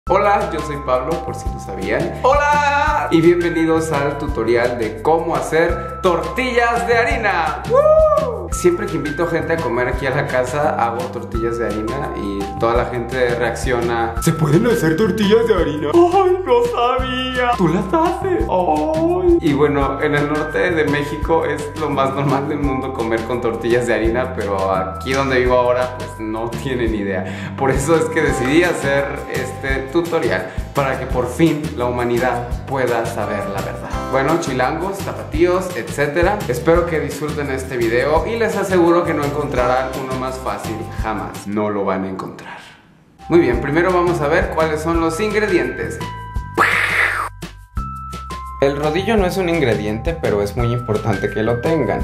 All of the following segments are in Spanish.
Hola, yo soy Pablo, por si no sabían. ¡Hola! Y bienvenidos al tutorial de cómo hacer tortillas de harina. ¡Woo! Siempre que invito gente a comer aquí a la casa, hago tortillas de harina y toda la gente reacciona: ¿se pueden hacer tortillas de harina? ¡Ay, no sabía! ¡Tú las haces! ¡Ay! Y bueno, en el norte de México es lo más normal del mundo comer con tortillas de harina, pero aquí donde vivo ahora, pues no tienen idea. Por eso es que decidí hacer este tutorial para que por fin la humanidad pueda saber la verdad. Bueno, chilangos, tapatíos, etcétera, espero que disfruten este video y les aseguro que no encontrarán uno más fácil jamás. No lo van a encontrar. Muy bien, primero vamos a ver cuáles son los ingredientes. El rodillo no es un ingrediente, pero es muy importante que lo tengan.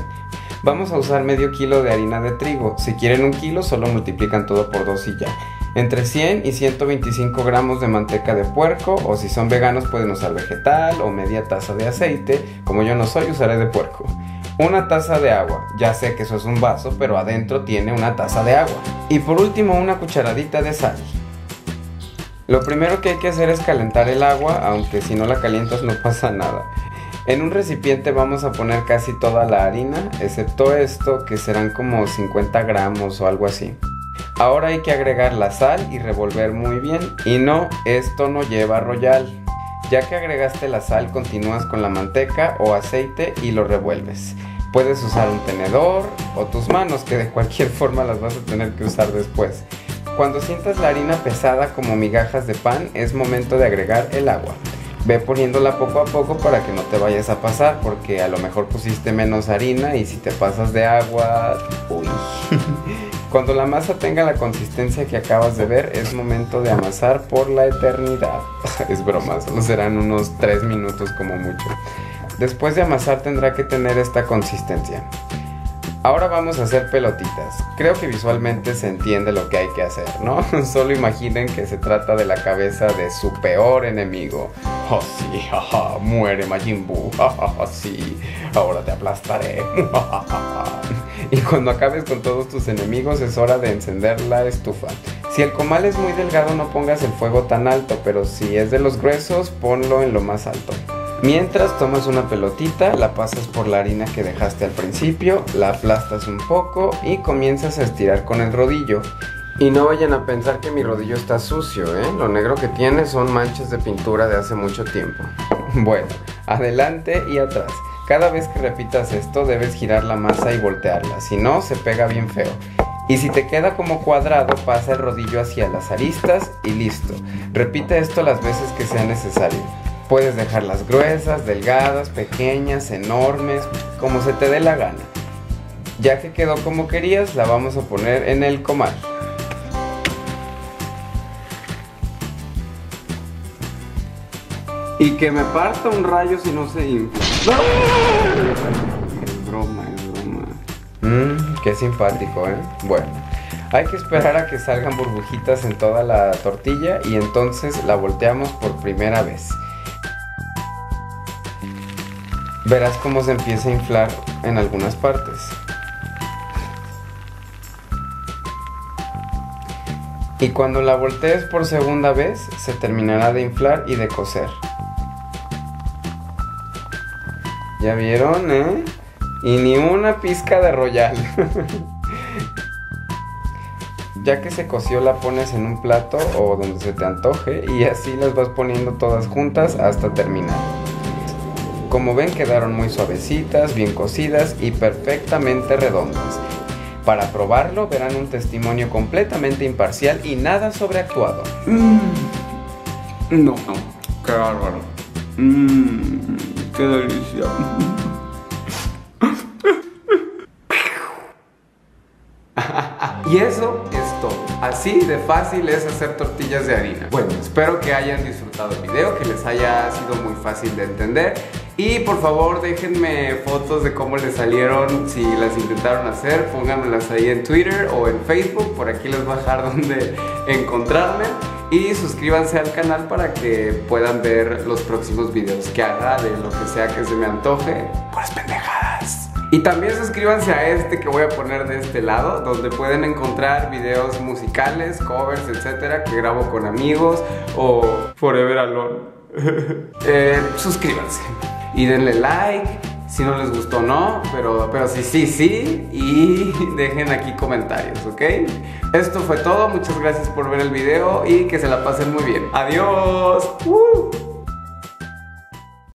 Vamos a usar medio kilo de harina de trigo. Si quieren un kilo, solo multiplican todo por 2 y ya. Entre 100 y 125 gramos de manteca de puerco, o si son veganos pueden usar vegetal, o media taza de aceite. Como yo no soy, usaré de puerco. Una taza de agua. Ya sé que eso es un vaso, pero adentro tiene una taza de agua. Y por último, una cucharadita de sal. Lo primero que hay que hacer es calentar el agua, aunque si no la calientas no pasa nada. En un recipiente vamos a poner casi toda la harina, excepto esto, que serán como 50 gramos o algo así. Ahora hay que agregar la sal y revolver muy bien. Y no, esto no lleva royal. Ya que agregaste la sal, continúas con la manteca o aceite y lo revuelves. Puedes usar un tenedor o tus manos, que de cualquier forma las vas a tener que usar después. Cuando sientas la harina pesada como migajas de pan, es momento de agregar el agua. Ve poniéndola poco a poco para que no te vayas a pasar, porque a lo mejor pusiste menos harina y si te pasas de agua... ¡Uy! Cuando la masa tenga la consistencia que acabas de ver, es momento de amasar por la eternidad. Es broma, solo serán unos 3 minutos como mucho. Después de amasar tendrá que tener esta consistencia. Ahora vamos a hacer pelotitas. Creo que visualmente se entiende lo que hay que hacer, ¿no? Solo imaginen que se trata de la cabeza de su peor enemigo. Oh sí, jaja, muere Majin Buu, jajaja, sí, ahora te aplastaré. Y cuando acabes con todos tus enemigos es hora de encender la estufa. Si el comal es muy delgado no pongas el fuego tan alto, pero si es de los gruesos ponlo en lo más alto. Mientras tomas una pelotita, la pasas por la harina que dejaste al principio, la aplastas un poco y comienzas a estirar con el rodillo. Y no vayan a pensar que mi rodillo está sucio, ¿eh? Lo negro que tiene son manchas de pintura de hace mucho tiempo. Bueno, adelante y atrás. Cada vez que repitas esto debes girar la masa y voltearla, si no se pega bien feo. Y si te queda como cuadrado, pasa el rodillo hacia las aristas y listo. Repite esto las veces que sea necesario. Puedes dejarlas gruesas, delgadas, pequeñas, enormes, como se te dé la gana. Ya que quedó como querías, la vamos a poner en el comal. Y que me parta un rayo si no se infla. Es broma, es broma. Qué simpático, ¿eh? Bueno, hay que esperar a que salgan burbujitas en toda la tortilla y entonces la volteamos por primera vez. Verás cómo se empieza a inflar en algunas partes. Y cuando la voltees por segunda vez, se terminará de inflar y de cocer. ¿Ya vieron, eh? Y ni una pizca de royal. Ya que se coció, la pones en un plato o donde se te antoje y así las vas poniendo todas juntas hasta terminar. Como ven, quedaron muy suavecitas, bien cocidas y perfectamente redondas. Para probarlo verán un testimonio completamente imparcial y nada sobreactuado. No, qué bárbaro. Qué delicia. Y eso es todo. Así de fácil es hacer tortillas de harina. Bueno, espero que hayan disfrutado el video, que les haya sido muy fácil de entender. Y por favor déjenme fotos de cómo les salieron, si las intentaron hacer, pónganmelas ahí en Twitter o en Facebook, por aquí les voy a dejar donde encontrarme. Y suscríbanse al canal para que puedan ver los próximos videos que haga de lo que sea que se me antoje. Puras pendejadas. Y también suscríbanse a este que voy a poner de este lado, donde pueden encontrar videos musicales, covers, etcétera, que grabo con amigos o Forever Alone. Suscríbanse y denle like si no les gustó o no, pero sí, y dejen aquí comentarios, ¿ok? Esto fue todo, muchas gracias por ver el video y que se la pasen muy bien. ¡Adiós!